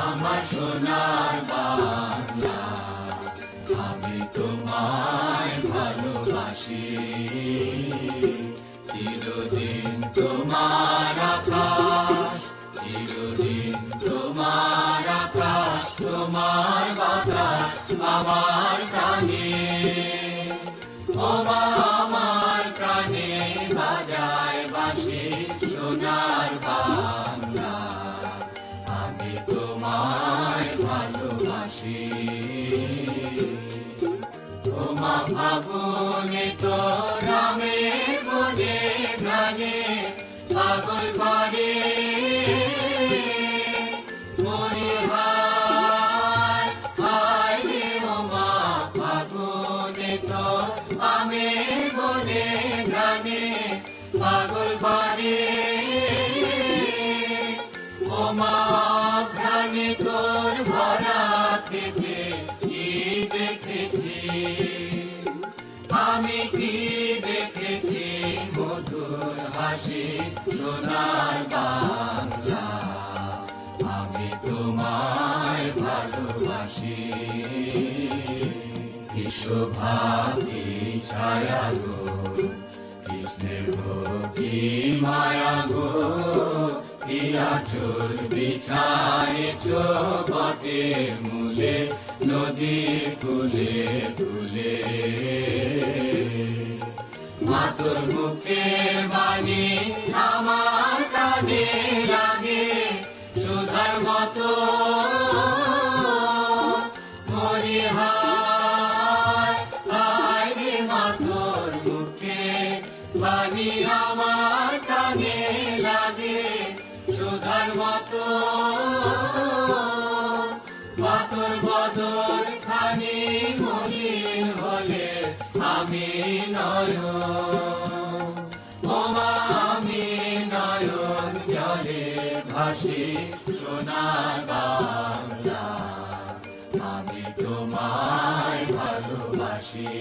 আমার সোনার বাংলা, আমি তোমায় ভালোবাসি। চিরদিন তোমার আকাশ, চিরদিন তোমার আকাশ, তোমার বাতাস আমার প্রাণে। ওমা আমার প্রাণে বাজায় বাঁশি সোনার বাংলা, আমি তোমায় ভালোবাসি। ওমা ফাগুনে তোর নামের গুণে প্রাণে পাগল করে মরি হায় হায় রে। ওমা ফাগুনে তোর আমের গুণে প্রাণে পাগল করে। ওমা ঘ্রাণে তোর ভরা থেকে কি দেখেছি আমি, কি দেখেছি মধুর হাসি সোনার বাংলা, আমি তোমায় ভালোবাসি। কি শোভা কি ছায়া গো, কি স্নেহ কি মায়া গো, কি আঁচল বিছায়েছ বটের মূলে নদী কূলে কূলে। মা তোর মুখের বাণী আমার কানে লাগে সুধার মতো মরি হায় হায় রে। মা তোর মুখের বাণী আমার কানে লাগে সুধার মতো। মা তোর বদন খানি মলিন হলে আমি নয়ন, ওমা আমি নয়ন জলে ভাসি সোনার বাংলা, আমি তোমায় ভালোবাসি।